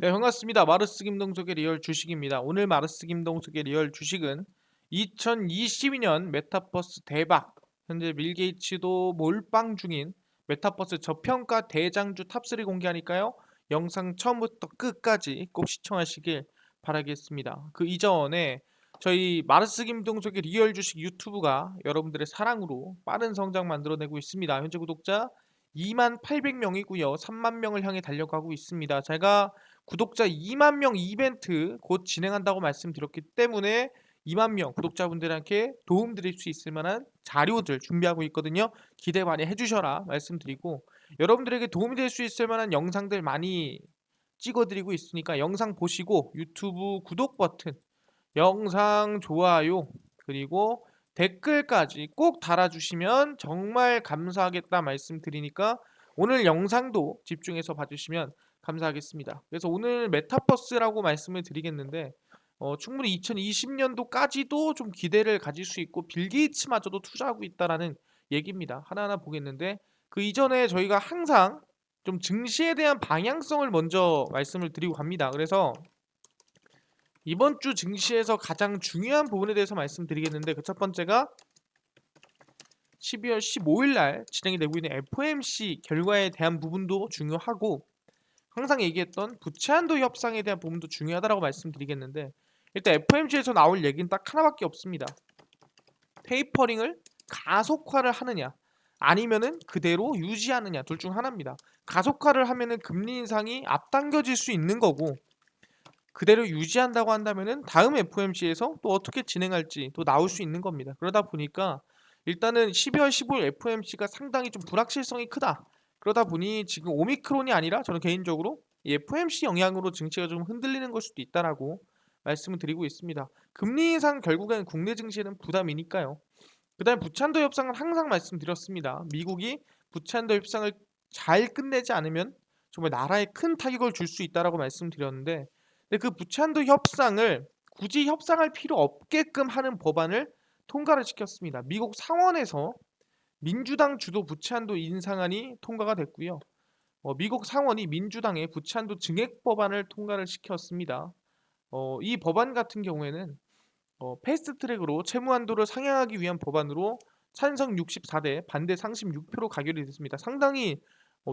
네, 반갑습니다. 마르스 김동석의 리얼 주식입니다. 오늘 마르스 김동석의 리얼 주식은 2022년 메타버스 대박, 현재 빌 게이츠도 몰빵 중인 메타버스 저평가 대장주 탑3 공개하니까요. 영상 처음부터 끝까지 꼭 시청하시길 바라겠습니다. 그 이전에 저희 마르스 김동석의 리얼 주식 유튜브가 여러분들의 사랑으로 빠른 성장 만들어내고 있습니다. 현재 구독자 28,000명이고요. 3만 명을 향해 달려가고 있습니다. 제가 구독자 2만 명 이벤트 곧 진행한다고 말씀드렸기 때문에 2만 명 구독자분들께 도움드릴 수 있을 만한 자료들 준비하고 있거든요. 기대 많이 해주셔라 말씀드리고, 여러분들에게 도움이 될 수 있을 만한 영상들 많이 찍어드리고 있으니까 영상 보시고 유튜브 구독 버튼, 영상 좋아요, 그리고 댓글까지 꼭 달아주시면 정말 감사하겠다 말씀드리니까 오늘 영상도 집중해서 봐주시면 감사하겠습니다. 그래서 오늘 메타버스라고 말씀을 드리겠는데, 충분히 2020년도까지도 좀 기대를 가질 수 있고 빌 게이츠마저도 투자하고 있다라는 얘기입니다. 하나하나 보겠는데, 그 이전에 저희가 항상 좀 증시에 대한 방향성을 먼저 말씀을 드리고 갑니다. 그래서 이번 주 증시에서 가장 중요한 부분에 대해서 말씀드리겠는데, 그 첫 번째가 12월 15일 날 진행이 되고 있는 FOMC 결과에 대한 부분도 중요하고, 항상 얘기했던 부채한도 협상에 대한 부분도 중요하다고 말씀드리겠는데, 일단 FOMC에서 나올 얘기는 딱 하나밖에 없습니다. 테이퍼링을 가속화를 하느냐 아니면은 그대로 유지하느냐, 둘 중 하나입니다. 가속화를 하면은 금리 인상이 앞당겨질 수 있는 거고, 그대로 유지한다고 한다면은 다음 FOMC에서 또 어떻게 진행할지 또 나올 수 있는 겁니다. 그러다 보니까 일단은 12월 15일 FOMC가 상당히 좀 불확실성이 크다. 그러다 보니 지금 오미크론이 아니라 저는 개인적으로 이 FOMC 영향으로 증시가 좀 흔들리는 걸 수도 있다라고 말씀을 드리고 있습니다. 금리 인상 결국엔 국내 증시는 부담이니까요. 그다음에 부채한도 협상은 항상 말씀드렸습니다. 미국이 부채한도 협상을 잘 끝내지 않으면 정말 나라에 큰 타격을 줄 수 있다라고 말씀드렸는데, 근데 그 부채한도 협상을 굳이 협상할 필요 없게끔 하는 법안을 통과를 시켰습니다. 미국 상원에서 민주당 주도 부채한도 인상안이 통과가 됐고요. 미국 상원이 민주당의 부채한도 증액 법안을 통과를 시켰습니다. 이 법안 같은 경우에는 패스트 트랙으로 채무 한도를 상향하기 위한 법안으로 찬성 64대 반대 36표로 가결이 됐습니다. 상당히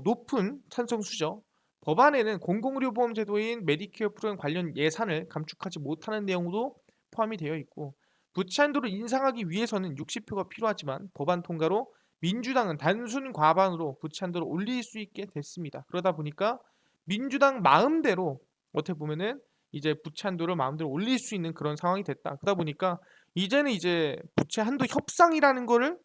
높은 찬성 수죠. 법안에는 공공의료보험 제도인 메디케어 프로그램 관련 예산을 감축하지 못하는 내용도 포함이 되어 있고, 부채 한도를 인상하기 위해서는 60표가 필요하지만 법안 통과로 민주당은 단순 과반으로 부채 한도를 올릴 수 있게 됐습니다. 그러다 보니까 민주당 마음대로 어떻게 보면은 이제 부채 한도를 마음대로 올릴 수 있는 그런 상황이 됐다. 그러다 보니까 이제는 이제 부채 한도 협상이라는 거를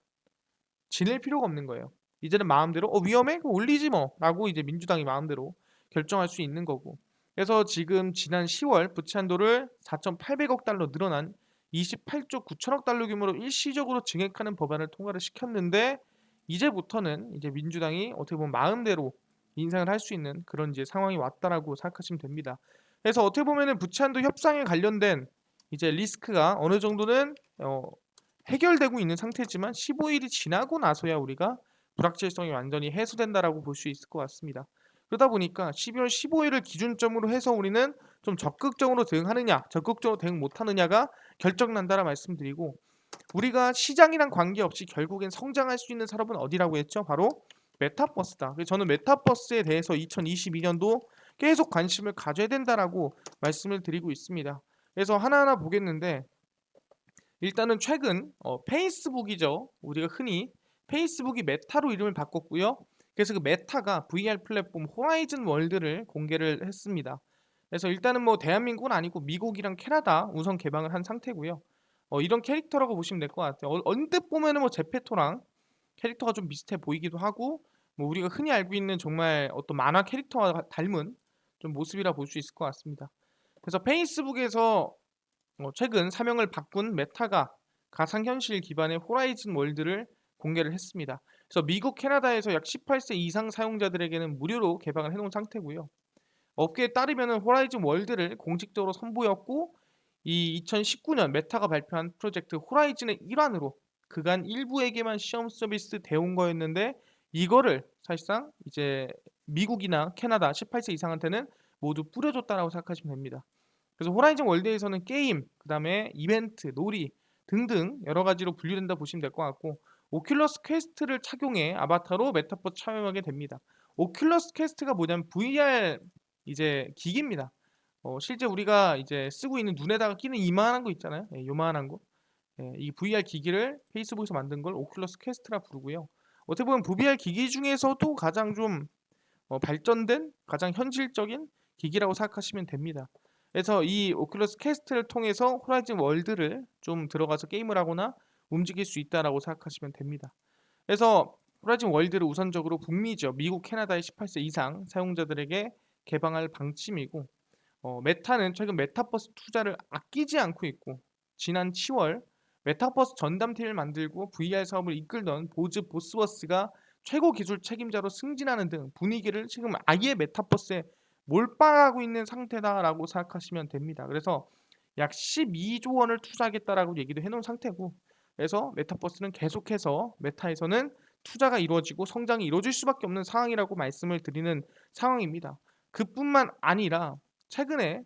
지낼 필요가 없는 거예요. 이제는 마음대로 위험해? 그럼 올리지 뭐라고 이제 민주당이 마음대로 결정할 수 있는 거고. 그래서 지금 지난 10월 부채 한도를 4,800억 달러 늘어난 28조 9천억 달러 규모로 일시적으로 증액하는 법안을 통과를 시켰는데, 이제부터는 이제 민주당이 어떻게 보면 마음대로 인상을 할 수 있는 그런 이제 상황이 왔다라고 생각하시면 됩니다. 그래서 어떻게 보면은 부채 한도 협상에 관련된 이제 리스크가 어느 정도는 해결되고 있는 상태지만 15일이 지나고 나서야 우리가 불확실성이 완전히 해소된다라고 볼 수 있을 것 같습니다. 그러다 보니까 12월 15일을 기준점으로 해서 우리는 좀 적극적으로 대응하느냐, 적극적으로 대응 못하느냐가 결정난다라 말씀드리고, 우리가 시장이랑 관계없이 결국엔 성장할 수 있는 산업은 어디라고 했죠? 바로 메타버스다. 그래서 저는 메타버스에 대해서 2022년도 계속 관심을 가져야 된다라고 말씀을 드리고 있습니다. 그래서 하나하나 보겠는데, 일단은 최근 페이스북이죠. 우리가 흔히 페이스북이 메타로 이름을 바꿨고요. 그래서 그 메타가 VR 플랫폼 호라이즌 월드를 공개를 했습니다. 그래서 일단은 뭐 대한민국은 아니고 미국이랑 캐나다 우선 개방을 한 상태고요. 이런 캐릭터라고 보시면 될 것 같아요. 언뜻 보면은 뭐 제페토랑 캐릭터가 좀 비슷해 보이기도 하고, 뭐 우리가 흔히 알고 있는 정말 어떤 만화 캐릭터와 닮은 좀 모습이라 볼 수 있을 것 같습니다. 그래서 페이스북에서 최근 사명을 바꾼 메타가 가상현실 기반의 호라이즌 월드를 공개를 했습니다. 그래서 미국, 캐나다에서 약 18세 이상 사용자들에게는 무료로 개방을 해놓은 상태고요. 업계에 따르면 호라이즌 월드를 공식적으로 선보였고, 이 2019년 메타가 발표한 프로젝트 호라이즌의 일환으로 그간 일부에게만 시험 서비스 대온 거였는데, 이거를 사실상 이제 미국이나 캐나다 18세 이상한테는 모두 뿌려줬다라고 생각하시면 됩니다. 그래서 호라이즌 월드에서는 게임, 그다음에 이벤트, 놀이 등등 여러 가지로 분류된다 보시면 될 것 같고 오큘러스 퀘스트를 착용해 아바타로 메타버스 참여하게 됩니다. 오큘러스 퀘스트가 뭐냐면 VR 이제 기기입니다. 실제 우리가 이제 쓰고 있는 눈에다가 끼는 이만한 거 있잖아요. 예, 요만한 거. 예, 이 VR 기기를 페이스북에서 만든 걸 오큘러스 퀘스트라 부르고요. 어떻게 보면 VR 기기 중에서도 가장 좀 발전된 가장 현실적인 기기라고 생각하시면 됩니다. 그래서 이 오큘러스 퀘스트를 통해서 호라이즌 월드를 좀 들어가서 게임을 하거나 움직일 수 있다라고 생각하시면 됩니다. 그래서 호라이즌 월드를 우선적으로 북미 지역, 미국, 캐나다의 18세 이상 사용자들에게 개방할 방침이고 메타는 최근 메타버스 투자를 아끼지 않고 있고 지난 10월 메타버스 전담팀을 만들고 VR 사업을 이끌던 보즈 보스워스가 최고 기술 책임자로 승진하는 등 분위기를 지금 아예 메타버스에 몰빵하고 있는 상태다라고 생각하시면 됩니다. 그래서 약 12조 원을 투자하겠다라고 얘기도 해놓은 상태고 그래서 메타버스는 계속해서 메타에서는 투자가 이루어지고 성장이 이루어질 수밖에 없는 상황이라고 말씀을 드리는 상황입니다. 그뿐만 아니라 최근에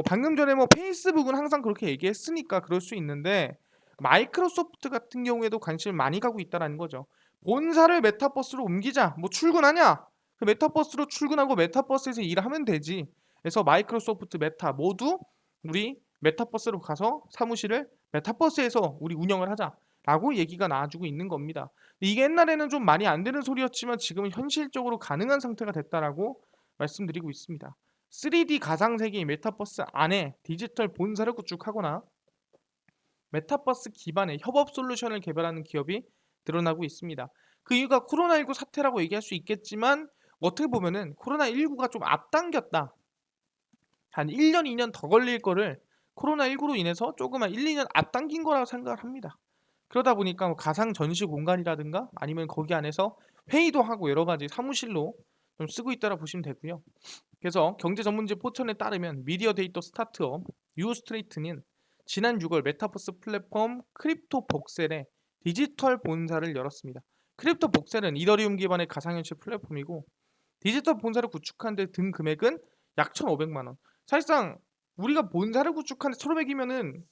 방금 전에 뭐 페이스북은 항상 그렇게 얘기했으니까 그럴 수 있는데 마이크로소프트 같은 경우에도 관심을 많이 가고 있다라는 거죠. 본사를 메타버스로 옮기자. 뭐 출근하냐? 그 메타버스로 출근하고 메타버스에서 일하면 되지. 그래서 마이크로소프트, 메타 모두 우리 메타버스로 가서 사무실을 메타버스에서 우리 운영을 하자라고 얘기가 나와주고 있는 겁니다. 이게 옛날에는 좀 말이 안 되는 소리였지만 지금은 현실적으로 가능한 상태가 됐다라고 말씀드리고 있습니다. 3D 가상세계의 메타버스 안에 디지털 본사를 구축하거나 메타버스 기반의 협업 솔루션을 개발하는 기업이 늘어나고 있습니다. 그 이유가 코로나19 사태라고 얘기할 수 있겠지만 어떻게 보면은 코로나19가 좀 앞당겼다. 한 1년, 2년 더 걸릴 거를 코로나19로 인해서 조금만 1, 2년 앞당긴 거라고 생각을 합니다. 그러다 보니까 뭐 가상 전시 공간이라든가 아니면 거기 안에서 회의도 하고 여러 가지 사무실로 좀 쓰고 있다고 보시면 되고요. 그래서 경제 전문지 포천에 따르면 미디어 데이터 스타트업 유스트레이트는 지난 6월 메타버스 플랫폼 크립토 복셀에 디지털 본사를 열었습니다. 크립토 복셀은 이더리움 기반의 가상현실 플랫폼이고 디지털 본사를 구축하는 데 든 금액은 약 1,500만 원. 사실상 우리가 본사를 구축하는데 1,500이면은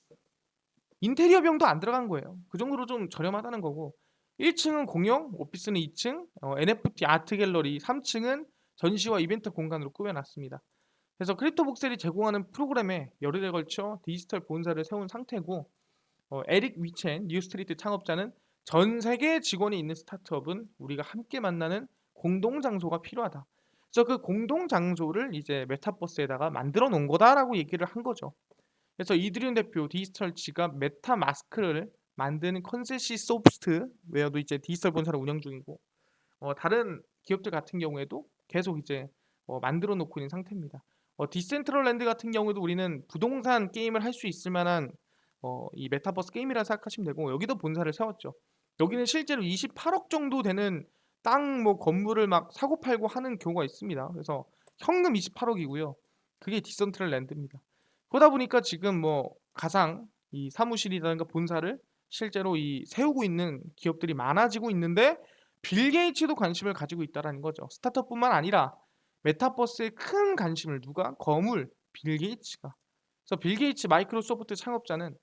인테리어 비용도 안 들어간 거예요. 그 정도로 좀 저렴하다는 거고 1층은 공용, 오피스는 2층, NFT 아트 갤러리 3층은 전시와 이벤트 공간으로 꾸며놨습니다. 그래서 크립토 복셀이 제공하는 프로그램에 열흘에 걸쳐 디지털 본사를 세운 상태고 에릭 위첸 뉴스트리트 창업자는 전 세계 직원이 있는 스타트업은 우리가 함께 만나는 공동 장소가 필요하다. 그래서 그 공동 장소를 이제 메타버스에다가 만들어 놓은 거다라고 얘기를 한 거죠. 그래서 이드리움 대표 디지털 지갑 메타 마스크를 만드는 컨세시 소프트웨어도 이제 디지털 본사를 운영 중이고 다른 기업들 같은 경우에도 계속 이제 만들어 놓고 있는 상태입니다. 디센트럴랜드 같은 경우도 우리는 부동산 게임을 할 수 있을 만한 이 메타버스 게임이라 생각하시면 되고 여기도 본사를 세웠죠. 여기는 실제로 28억 정도 되는 땅 뭐 건물을 막 사고 팔고 하는 경우가 있습니다. 그래서 현금 28억이고요. 그게 디센트럴랜드입니다. 그러다 보니까 지금 뭐 가상 이 사무실이라든가 본사를 실제로 이 세우고 있는 기업들이 많아지고 있는데 빌 게이츠도 관심을 가지고 있다라는 거죠. 스타트업뿐만 아니라 메타버스에 큰 관심을 누가? 거물 빌 게이츠가. 그래서 빌 게이츠 마이크로소프트 창업자는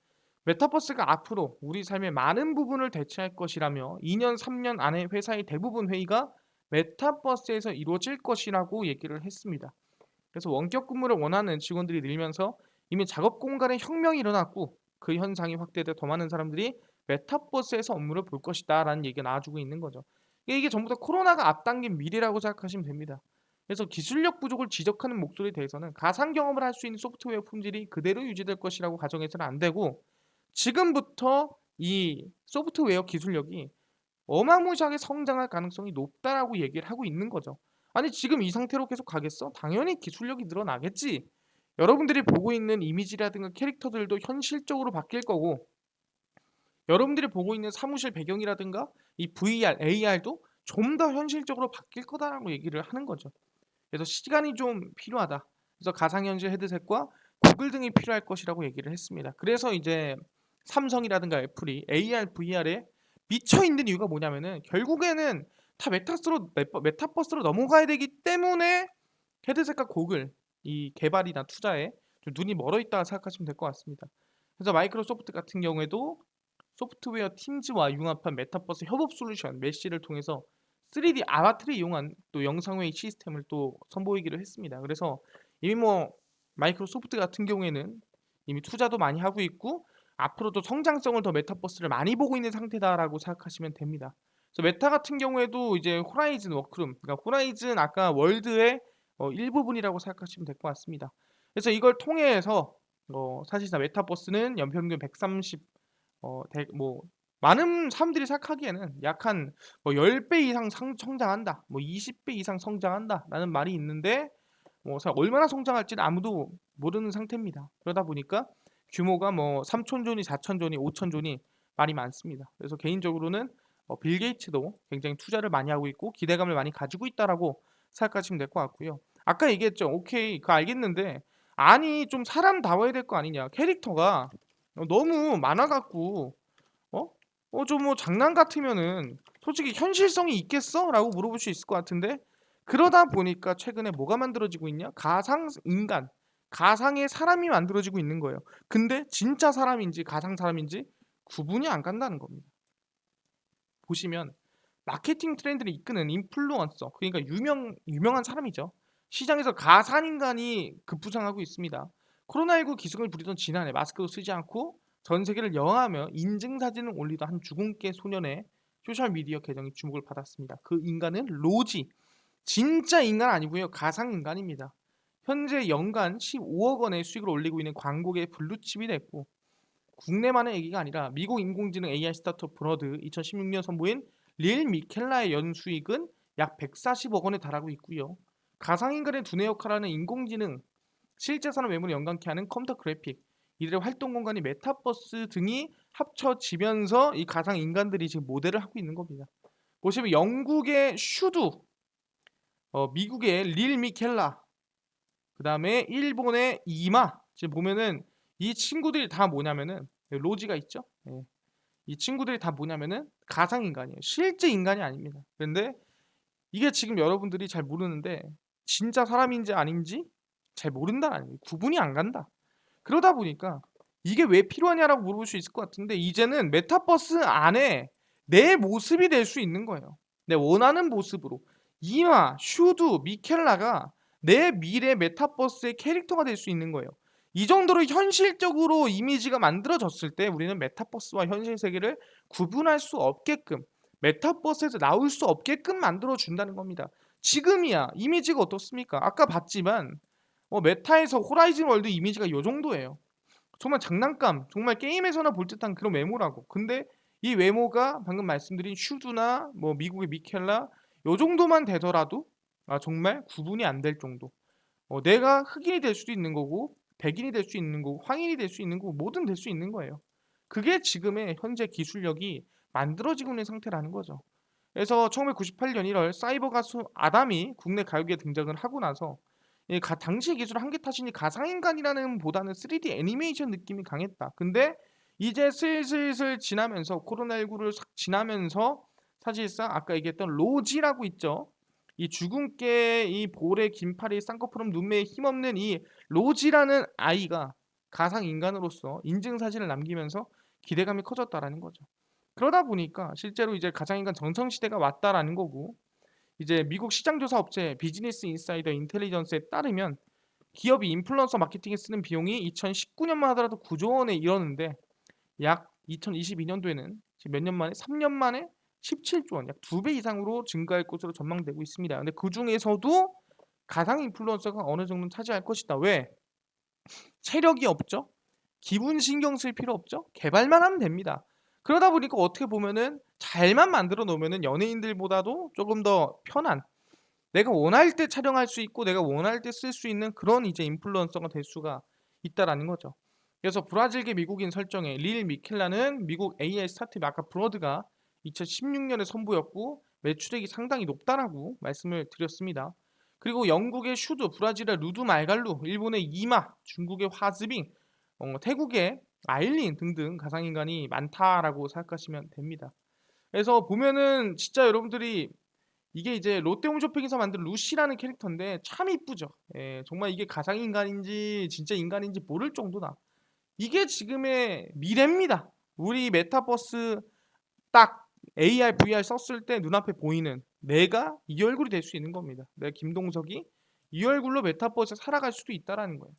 메타버스가 앞으로 우리 삶의 많은 부분을 대체할 것이라며 2년, 3년 안에 회사의 대부분 회의가 메타버스에서 이루어질 것이라고 얘기를 했습니다. 그래서 원격 근무를 원하는 직원들이 늘면서 이미 작업 공간에 혁명이 일어났고 그 현상이 확대돼 더 많은 사람들이 메타버스에서 업무를 볼 것이다라는 얘기가 나와주고 있는 거죠. 이게 전부 다 코로나가 앞당긴 미래라고 생각하시면 됩니다. 그래서 기술력 부족을 지적하는 목소리에 대해서는 가상 경험을 할 수 있는 소프트웨어 품질이 그대로 유지될 것이라고 가정해서는 안 되고 지금부터 이 소프트웨어 기술력이 어마무시하게 성장할 가능성이 높다라고 얘기를 하고 있는 거죠. 아니 지금 이 상태로 계속 가겠어? 당연히 기술력이 늘어나겠지. 여러분들이 보고 있는 이미지라든가 캐릭터들도 현실적으로 바뀔 거고 여러분들이 보고 있는 사무실 배경이라든가 이 VR, AR도 좀 더 현실적으로 바뀔 거다라고 얘기를 하는 거죠. 그래서 시간이 좀 필요하다. 그래서 가상현실 헤드셋과 구글 등이 필요할 것이라고 얘기를 했습니다. 그래서 이제 삼성이라든가 애플이 AR, VR에 미쳐 있는 이유가 뭐냐면은 결국에는 다 메타버스로 넘어가야 되기 때문에 헤드셋과 고글 이 개발이나 투자에 좀 눈이 멀어 있다 생각하시면 될 것 같습니다. 그래서 마이크로소프트 같은 경우에도 소프트웨어 팀즈와 융합한 메타버스 협업 솔루션 메시를 통해서 3D 아바타를 이용한 또 영상회의 시스템을 또 선보이기로 했습니다. 그래서 이미 뭐 마이크로소프트 같은 경우에는 이미 투자도 많이 하고 있고 앞으로도 성장성을 더 메타버스를 많이 보고 있는 상태다라고 생각하시면 됩니다. 그래서 메타 같은 경우에도 이제 호라이즌 워크룸, 그러니까 호라이즌 아까 월드의 일부분이라고 생각하시면 될 것 같습니다. 그래서 이걸 통해서 사실상 메타버스는 연평균 130 뭐 많은 사람들이 생각하기에는 약 한 뭐 10배 이상 성장한다. 뭐 20배 이상 성장한다라는 말이 있는데 얼마나 성장할지는 아무도 모르는 상태입니다. 그러다 보니까 규모가 뭐 3천 존이 4천 존이 5천 존이 말이 많습니다. 그래서 개인적으로는 빌 게이츠도 굉장히 투자를 많이 하고 있고 기대감을 많이 가지고 있다라고 생각하시면 될 것 같고요. 아까 얘기했죠. 오케이, 그거 알겠는데 아니 좀 사람다워야 될 거 아니냐. 캐릭터가 너무 많아 갖고 어? 좀 뭐 장난 같으면은 솔직히 현실성이 있겠어?라고 물어볼 수 있을 것 같은데 그러다 보니까 최근에 뭐가 만들어지고 있냐? 가상 인간, 가상의 사람이 만들어지고 있는 거예요. 근데 진짜 사람인지 가상 사람인지 구분이 안 간다는 겁니다. 보시면 마케팅 트렌드를 이끄는 인플루언서, 그러니까 유명한 사람이죠. 시장에서 가상 인간이 급부상하고 있습니다. 코로나19 기승을 부리던 지난해 마스크도 쓰지 않고 전 세계를 여행하며 인증 사진을 올리던 한 주근깨 소년의 소셜 미디어 계정이 주목을 받았습니다. 그 인간은 로지. 진짜 인간 아니고요. 가상 인간입니다. 현재 연간 15억 원의 수익을 올리고 있는 광고계의 블루칩이 됐고 국내만의 얘기가 아니라 미국 인공지능 AI 스타트업 브러드 2016년 선보인 릴 미켈라의 연수익은 약 140억 원에 달하고 있고요. 가상인간의 두뇌 역할하는 인공지능, 실제 사람 외모를 연관케 하는 컴퓨터 그래픽, 이들의 활동 공간이 메타버스 등이 합쳐지면서 이 가상인간들이 지금 모델을 하고 있는 겁니다. 보시면 영국의 슈두, 미국의 릴 미켈라, 그 다음에 일본의 이마. 지금 보면은 이 친구들이 다 뭐냐면은 로지가 있죠. 예. 이 친구들이 다 뭐냐면은 가상 인간이에요. 실제 인간이 아닙니다. 그런데 이게 지금 여러분들이 잘 모르는데 진짜 사람인지 아닌지 잘 모른다는 거예요. 구분이 안 간다. 그러다 보니까 이게 왜 필요하냐라고 물어볼 수 있을 것 같은데 이제는 메타버스 안에 내 모습이 될 수 있는 거예요. 내 원하는 모습으로. 이마, 슈드, 미켈라가 내 미래 메타버스의 캐릭터가 될 수 있는 거예요. 이 정도로 현실적으로 이미지가 만들어졌을 때 우리는 메타버스와 현실 세계를 구분할 수 없게끔 메타버스에서 나올 수 없게끔 만들어 준다는 겁니다. 지금이야 이미지가 어떻습니까? 아까 봤지만 메타에서 호라이즌 월드 이미지가 요 정도예요. 정말 장난감, 정말 게임에서나 볼 듯한 그런 외모라고. 근데 이 외모가 방금 말씀드린 슈드나 뭐 미국의 미켈라 요 정도만 되더라도 정말 구분이 안 될 정도. 내가 흑인이 될 수도 있는 거고 백인이 될 수 있는 거고 황인이 될 수 있는 거고 뭐든 될 수 있는 거예요. 그게 지금의 현재 기술력이 만들어지고 있는 상태라는 거죠. 그래서 1998년 1월 사이버 가수 아담이 국내 가요계에 등장을 하고 나서 당시 기술 한계 탓이니 가상인간이라는 보다는 3D 애니메이션 느낌이 강했다. 근데 이제 슬슬 지나면서 코로나19를 지나면서 사실상 아까 얘기했던 로지라고 있죠. 이 주근깨 이 볼에 긴팔이 쌍꺼풀음 눈매에 힘없는 이 로지라는 아이가 가상인간으로서 인증사진을 남기면서 기대감이 커졌다라는 거죠. 그러다 보니까 실제로 이제 가상인간 전성시대가 왔다라는 거고 이제 미국 시장조사 업체 비즈니스 인사이더 인텔리전스에 따르면 기업이 인플루언서 마케팅에 쓰는 비용이 2019년만 하더라도 9조 원에 이르는데 약 2022년도에는 지금 몇 년 만에 3년 만에 17조 원, 약 2배 이상으로 증가할 것으로 전망되고 있습니다. 근데 그 중에서도 가상 인플루언서가 어느 정도는 차지할 것이다. 왜? 체력이 없죠? 기분 신경 쓸 필요 없죠? 개발만 하면 됩니다. 그러다 보니까 어떻게 보면은 잘만 만들어 놓으면은 연예인들보다도 조금 더 편한 내가 원할 때 촬영할 수 있고 내가 원할 때 쓸 수 있는 그런 이제 인플루언서가 될 수가 있다라는 거죠. 그래서 브라질계 미국인 설정의 릴 미켈라는 미국 AI 스타트업 아까 브로드가 2016년에 선보였고 매출액이 상당히 높다라고 말씀을 드렸습니다. 그리고 영국의 슈드, 브라질의 루드 말갈루, 일본의 이마, 중국의 화즈빙, 태국의 아일린 등등 가상인간이 많다라고 생각하시면 됩니다. 그래서 보면은 진짜 여러분들이 이게 이제 롯데홈쇼핑에서 만든 루시라는 캐릭터인데 참 이쁘죠. 예, 정말 이게 가상 인간인지 진짜 인간인지 모를 정도다. 이게 지금의 미래입니다. 우리 메타버스 딱 AR, VR 썼을 때 눈앞에 보이는 내가 이 얼굴이 될 수 있는 겁니다. 내가 김동석이 이 얼굴로 메타버스에 살아갈 수도 있다라는 거예요.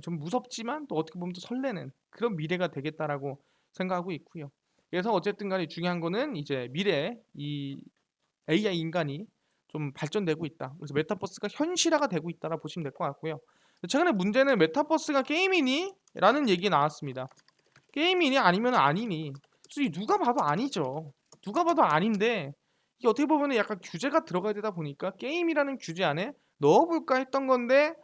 좀 무섭지만 또 어떻게 보면 또 설레는 그런 미래가 되겠다라고 생각하고 있고요. 그래서 어쨌든 간에 중요한 거는 이제 미래에 이 AI 인간이 좀 발전되고 있다. 그래서 메타버스가 현실화가 되고 있다라 보시면 될 것 같고요. 최근에 문제는 메타버스가 게임이니? 라는 얘기 나왔습니다. 게임이니 아니면 아니니? 솔직히 누가 봐도 아니죠. 누가 봐도 아닌데 이게 어떻게 보면 약간 규제가 들어가야 되다 보니까 게임이라는 규제 안에 넣어볼까 했던 건데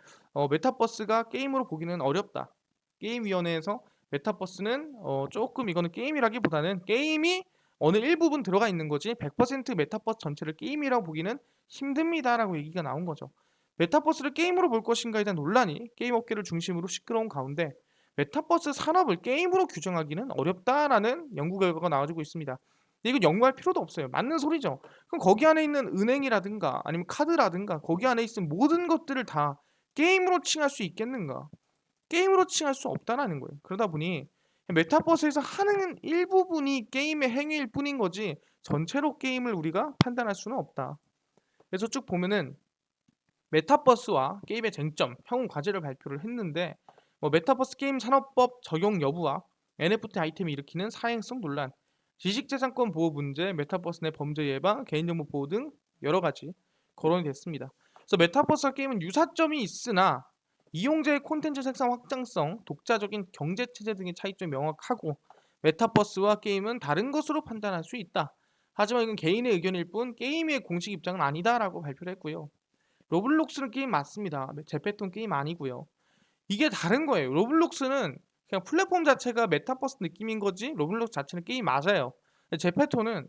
메타버스가 게임으로 보기는 어렵다. 게임위원회에서 메타버스는 조금 이거는 게임이라기보다는 게임이 어느 일부분 들어가 있는 거지 100% 메타버스 전체를 게임이라고 보기는 힘듭니다라고 얘기가 나온 거죠. 메타버스를 게임으로 볼 것인가에 대한 논란이 게임 업계를 중심으로 시끄러운 가운데 메타버스 산업을 게임으로 규정하기는 어렵다라는 연구 결과가 나와주고 있습니다. 이건 연구할 필요도 없어요. 맞는 소리죠. 그럼 거기 안에 있는 은행이라든가 아니면 카드라든가 거기 안에 있는 모든 것들을 다 게임으로 칭할 수 있겠는가? 게임으로 칭할 수 없다라는 거예요. 그러다 보니 메타버스에서 하는 일부분이 게임의 행위일 뿐인 거지 전체로 게임을 우리가 판단할 수는 없다. 그래서 쭉 보면은 메타버스와 게임의 쟁점, 평온 과제를 발표를 했는데 메타버스 게임 산업법 적용 여부와 NFT 아이템이 일으키는 사행성 논란, 지식재산권 보호 문제, 메타버스 내 범죄 예방, 개인정보 보호 등 여러 가지 거론이 됐습니다. 그래서 메타버스와 게임은 유사점이 있으나 이용자의 콘텐츠 생산 확장성, 독자적인 경제 체제 등의 차이점이 명확하고 메타버스와 게임은 다른 것으로 판단할 수 있다. 하지만 이건 개인의 의견일 뿐 게임의 공식 입장은 아니다라고 발표를 했고요. 로블록스는 게임 맞습니다. 제페톤 게임 아니고요. 이게 다른 거예요. 로블록스는 그냥 플랫폼 자체가 메타버스 느낌인 거지 로블록스 자체는 게임 맞아요. 제페토는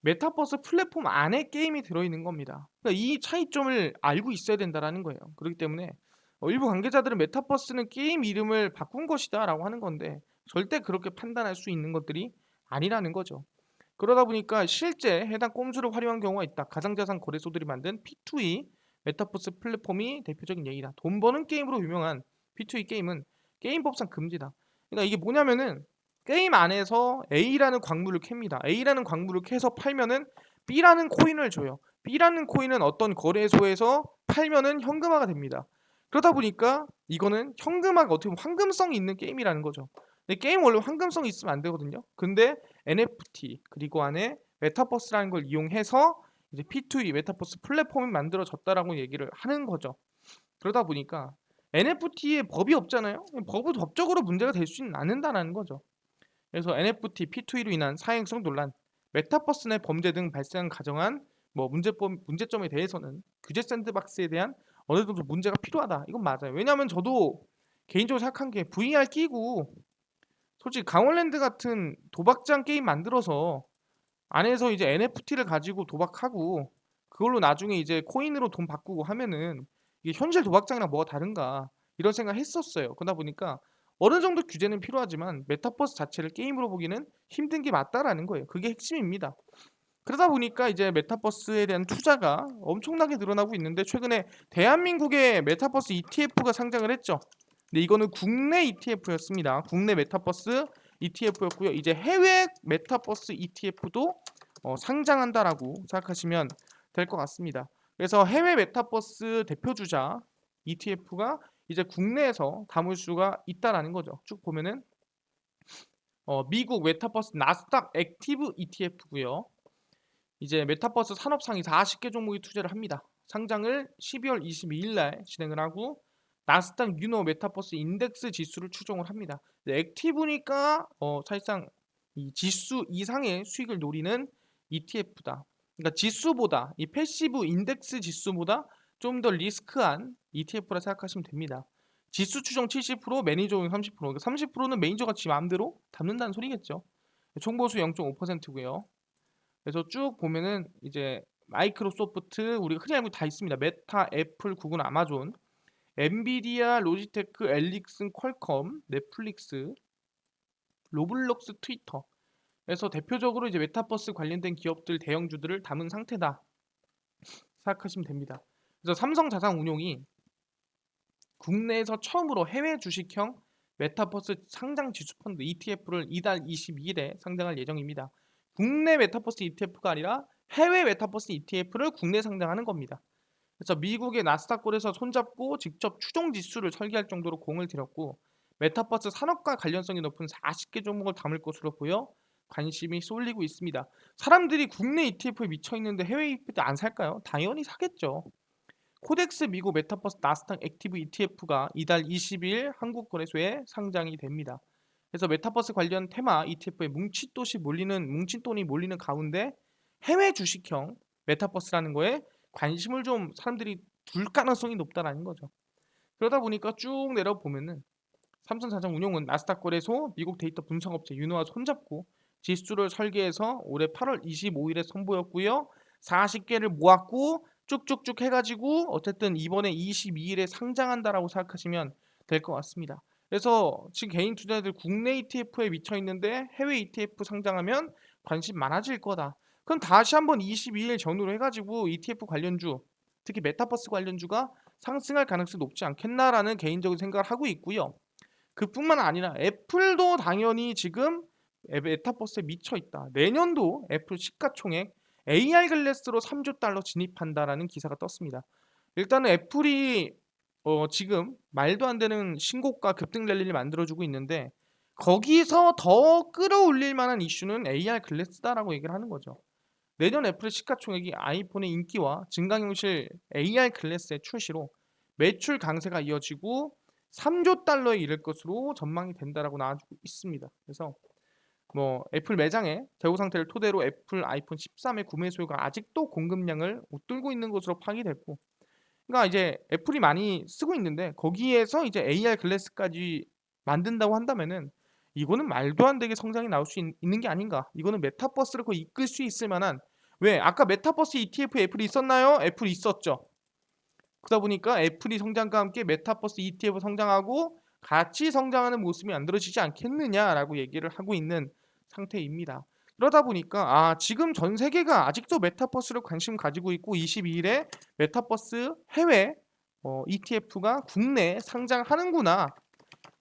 메타버스 플랫폼 안에 게임이 들어있는 겁니다. 그러니까 이 차이점을 알고 있어야 된다라는 거예요. 그렇기 때문에 일부 관계자들은 메타버스는 게임 이름을 바꾼 것이다 라고 하는 건데 절대 그렇게 판단할 수 있는 것들이 아니라는 거죠. 그러다 보니까 실제 해당 꼼수를 활용한 경우가 있다. 가상자산 거래소들이 만든 P2E 메타버스 플랫폼이 대표적인 예이다. 돈 버는 게임으로 유명한 P2E 게임은 게임법상 금지다. 그러니까 이게 뭐냐면은 게임 안에서 A라는 광물을 캡니다. A라는 광물을 캐서 팔면은 B라는 코인을 줘요. B라는 코인은 어떤 거래소에서 팔면은 현금화가 됩니다. 그러다 보니까 이거는 현금화가 어떻게 보면 황금성이 있는 게임이라는 거죠. 근데 게임 원래 황금성이 있으면 안 되거든요. 근데 NFT 그리고 안에 메타버스라는 걸 이용해서 이제 P2E 메타버스 플랫폼이 만들어졌다라고 얘기를 하는 거죠. 그러다 보니까 NFT에 법이 없잖아요. 법은 법적으로 문제가 될 수는 않는다는 거죠. 그래서 NFT P2E로 인한 사행성 논란, 메타버스 내 범죄 등 발생 가정한 문제점에 대해서는 규제 샌드박스에 대한 어느 정도 문제가 필요하다. 이건 맞아요. 왜냐하면 저도 개인적으로 생각한 게 VR 끼고 솔직히 강원랜드 같은 도박장 게임 만들어서 안에서 이제 NFT를 가지고 도박하고 그걸로 나중에 이제 코인으로 돈 바꾸고 하면은 이게 현실 도박장이랑 뭐가 다른가 이런 생각을 했었어요. 그러다 보니까 어느 정도 규제는 필요하지만 메타버스 자체를 게임으로 보기는 힘든 게 맞다라는 거예요. 그게 핵심입니다. 그러다 보니까 이제 메타버스에 대한 투자가 엄청나게 늘어나고 있는데 최근에 대한민국의 메타버스 ETF가 상장을 했죠. 근데 이거는 국내 ETF였습니다. 국내 메타버스 ETF였고요. 이제 해외 메타버스 ETF도 상장한다라고 생각하시면 될 것 같습니다. 그래서 해외 메타버스 대표 주자 ETF가 이제 국내에서 담을 수가 있다라는 거죠. 쭉 보면은 미국 메타버스 나스닥 액티브 ETF고요. 이제 메타버스 산업상위 40개 종목이 투자를 합니다. 상장을 12월 22일 날 진행을 하고 나스닥 유노 메타버스 인덱스 지수를 추종을 합니다. 액티브니까 사실상 이 지수 이상의 수익을 노리는 ETF다. 그러니까 지수보다 이 패시브 인덱스 지수보다 좀 더 리스크한 ETF라 생각하시면 됩니다. 지수 추정 70%, 매니저 운용 30%, 그러니까 30%는 매니저가 지 마음대로 담는다는 소리겠죠. 총보수 0.5%고요. 그래서 쭉 보면은 이제 마이크로소프트 우리가 흔히 알고 다 있습니다. 메타, 애플, 구글, 아마존, 엔비디아, 로지테크, 엘릭슨, 퀄컴, 넷플릭스, 로블록스, 트위터 그래서 대표적으로 이제 메타버스 관련된 기업들 대형주들을 담은 상태다 생각하시면 됩니다. 그래서 삼성자산운용이 국내에서 처음으로 해외 주식형 메타버스 상장 지수펀드 ETF를 이달 22일에 상장할 예정입니다. 국내 메타버스 ETF가 아니라 해외 메타버스 ETF를 국내 상장하는 겁니다. 그래서 미국의 나스닥골에서 손잡고 직접 추종 지수를 설계할 정도로 공을 들였고, 메타버스 산업과 관련성이 높은 40개 종목을 담을 것으로 보여 관심이 쏠리고 있습니다. 사람들이 국내 ETF에 미쳐 있는데 해외 ETF 안 살까요? 당연히 사겠죠. 코덱스 미국 메타버스 나스닥 액티브 ETF가 이달 22일 한국 거래소에 상장이 됩니다. 그래서 메타버스 관련 테마 ETF에 뭉친 돈이 몰리는 가운데 해외 주식형 메타버스라는 거에 관심을 좀 사람들이 둘 가능성이 높다라는 거죠. 그러다 보니까 쭉 내려보면은 삼성자산운용은 나스닥 거래소 미국 데이터 분석업체 윤호와 손잡고 지수를 설계해서 올해 8월 25일에 선보였고요. 40개를 모았고 쭉쭉쭉 해가지고 어쨌든 이번에 22일에 상장한다라고 생각하시면 될 것 같습니다. 그래서 지금 개인 투자자들 국내 ETF에 미쳐 있는데 해외 ETF 상장하면 관심 많아질 거다. 그럼 다시 한번 22일 전후로 해가지고 ETF 관련주, 특히 메타버스 관련주가 상승할 가능성이 높지 않겠나라는 개인적인 생각을 하고 있고요. 그뿐만 아니라 애플도 당연히 지금 메타버스에 미쳐 있다. 내년도 애플 시가총액 AR 글래스로 3조 달러 진입한다라는 기사가 떴습니다. 일단은 애플이 지금 말도 안 되는 신고가 급등 랠리를 만들어주고 있는데, 거기서 더 끌어올릴 만한 이슈는 AR 글래스다라고 얘기를 하는 거죠. 내년 애플의 시가총액이 아이폰의 인기와 증강현실 AR 글래스의 출시로 매출 강세가 이어지고 3조 달러에 이를 것으로 전망이 된다라고 나와주고 있습니다. 그래서 뭐 애플 매장의 재고 상태를 토대로 애플 아이폰 13의 구매 수요가 아직도 공급량을 웃돌고 있는 것으로 파악됐고, 그러니까 이제 애플이 많이 쓰고 있는데 거기에서 이제 AR 글래스까지 만든다고 한다면은 이거는 말도 안 되게 성장이 나올 수 있는 게 아닌가. 이거는 메타버스를 거의 이끌 수 있을 만한, 왜 아까 메타버스 ETF 애플이 있었나요? 애플이 있었죠. 그러다 보니까 애플이 성장과 함께 메타버스 ETF 성장하고 같이 성장하는 모습이 만들어지지 않겠느냐라고 얘기를 하고 있는 상태입니다. 그러다 보니까 지금 전 세계가 아직도 메타버스를 관심 가지고 있고 22일에 메타버스 해외 ETF가 국내에 상장하는구나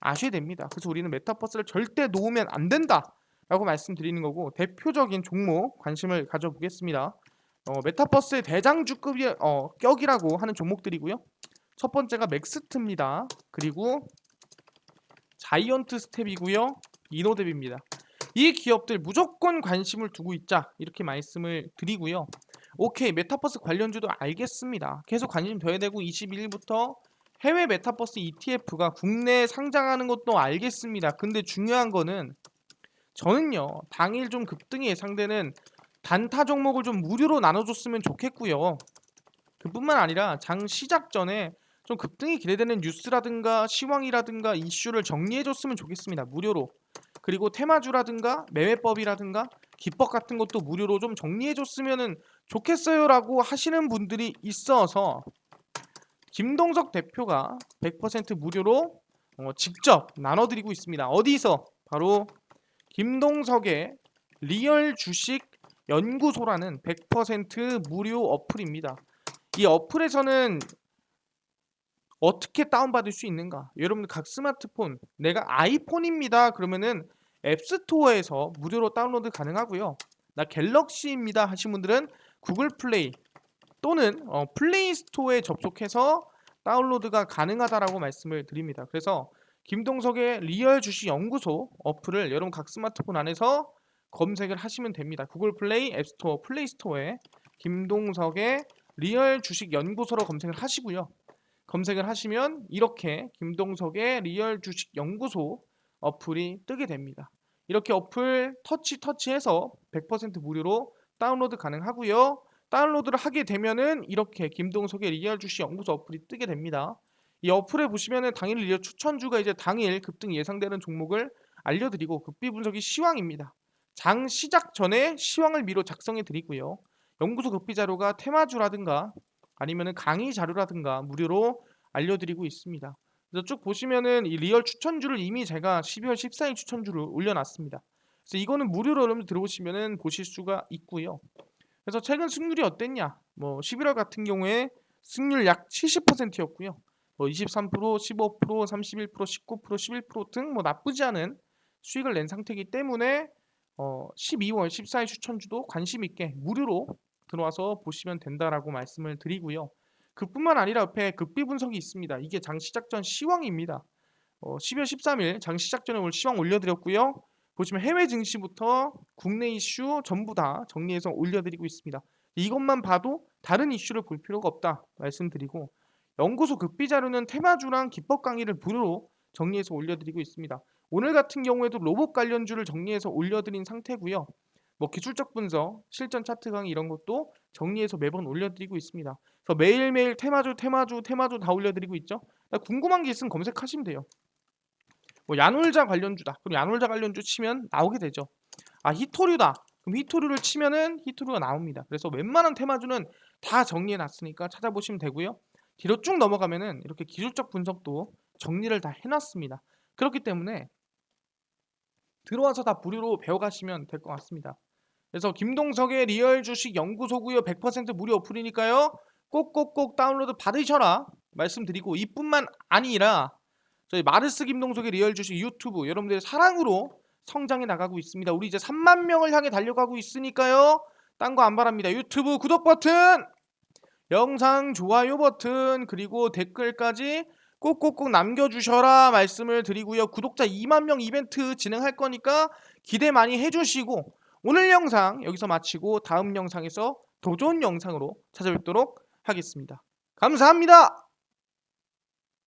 아셔야 됩니다. 그래서 우리는 메타버스를 절대 놓으면 안 된다라고 말씀드리는 거고, 대표적인 종목 관심을 가져보겠습니다. 메타버스의 대장주급이 격이라고 하는 종목들이고요. 첫 번째가 맥스트입니다. 그리고 자이언트 스텝이고요. 이노뎁입니다. 이 기업들 무조건 관심을 두고 있자 이렇게 말씀을 드리고요. 오케이, 메타버스 관련주도 알겠습니다. 계속 관심 둬야 되고 21일부터 해외 메타버스 ETF가 국내에 상장하는 것도 알겠습니다. 근데 중요한 거는 저는요, 당일 좀 급등이 예상되는 단타 종목을 좀 무료로 나눠줬으면 좋겠고요. 그뿐만 아니라 장 시작 전에 좀 급등이 기대되는 뉴스라든가 시황이라든가 이슈를 정리해줬으면 좋겠습니다. 무료로. 그리고 테마주라든가 매매법이라든가 기법 같은 것도 무료로 좀 정리해줬으면 좋겠어요라고 하시는 분들이 있어서 김동석 대표가 100% 무료로 직접 나눠드리고 있습니다. 어디서? 바로 김동석의 리얼 주식 연구소라는 100% 무료 어플입니다. 이 어플에서는 어떻게 다운받을 수 있는가? 여러분들 각 스마트폰, 내가 아이폰입니다. 그러면은 앱스토어에서 무료로 다운로드 가능하고요. 나 갤럭시입니다 하신 분들은 구글 플레이 또는 플레이 스토어에 접속해서 다운로드가 가능하다라고 말씀을 드립니다. 그래서 김동석의 리얼 주식 연구소 어플을 여러분 각 스마트폰 안에서 검색을 하시면 됩니다. 구글 플레이, 앱스토어, 플레이 스토어에 김동석의 리얼 주식 연구소로 검색을 하시고요. 검색을 하시면 이렇게 김동석의 리얼 주식 연구소 어플이 뜨게 됩니다. 이렇게 어플 터치해서 100% 무료로 다운로드 가능하고요. 다운로드를 하게 되면은 이렇게 김동석의 리얼 주식 연구소 어플이 뜨게 됩니다. 이 어플에 보시면은 당일 리얼 추천주가 이제 당일 급등 예상되는 종목을 알려드리고, 급비 분석이 시황입니다. 장 시작 전에 시황을 미로 작성해 드리고요. 연구소 급비 자료가 테마주라든가 아니면은 강의 자료라든가 무료로 알려드리고 있습니다. 그래서 쭉 보시면은 이 리얼 추천주를 이미 제가 12월 14일 추천주를 올려놨습니다. 그래서 이거는 무료로 여러분들 들어오시면은 보실 수가 있고요. 그래서 최근 승률이 어땠냐? 뭐 11월 같은 경우에 승률 약 70%였고요. 뭐 23%, 15%, 31%, 19%, 11%등 뭐 나쁘지 않은 수익을 낸 상태이기 때문에 12월 14일 추천주도 관심 있게 무료로 들어와서 보시면 된다라고 말씀을 드리고요. 그뿐만 아니라 옆에 급비 분석이 있습니다. 이게 장 시작 전 시황입니다. 12월 13일 장 시작 전에 오늘 시황 올려드렸고요. 보시면 해외 증시부터 국내 이슈 전부 다 정리해서 올려드리고 있습니다. 이것만 봐도 다른 이슈를 볼 필요가 없다 말씀드리고, 연구소 급비 자료는 테마주랑 기법 강의를 무료로 정리해서 올려드리고 있습니다. 오늘 같은 경우에도 로봇 관련주를 정리해서 올려드린 상태고요. 뭐 기술적 분석, 실전 차트 강의 이런 것도 정리해서 매번 올려드리고 있습니다. 그래서 매일매일 테마주 다 올려드리고 있죠. 궁금한 게 있으면 검색하시면 돼요. 뭐 야놀자 관련주다. 그럼 야놀자 관련주 치면 나오게 되죠. 아, 히토류다. 그럼 히토류를 치면은 히토류가 나옵니다. 그래서 웬만한 테마주는 다 정리해 놨으니까 찾아보시면 되고요. 뒤로 쭉 넘어가면은 이렇게 기술적 분석도 정리를 다 해놨습니다. 그렇기 때문에 들어와서 다 무료로 배워가시면 될 것 같습니다. 그래서 김동석의 리얼 주식 연구소고요. 100% 무료 어플이니까요. 꼭꼭꼭 다운로드 받으셔라 말씀드리고, 이뿐만 아니라 저희 마르스 김동석의 리얼 주식 유튜브 여러분들의 사랑으로 성장해 나가고 있습니다. 우리 이제 3만 명을 향해 달려가고 있으니까요. 딴 거 안 바랍니다. 유튜브 구독 버튼, 영상 좋아요 버튼, 그리고 댓글까지 꼭꼭꼭 남겨주셔라 말씀을 드리고요. 구독자 2만 명 이벤트 진행할 거니까 기대 많이 해주시고, 오늘 영상 여기서 마치고 다음 영상에서 더 좋은 영상으로 찾아뵙도록 하겠습니다. 감사합니다.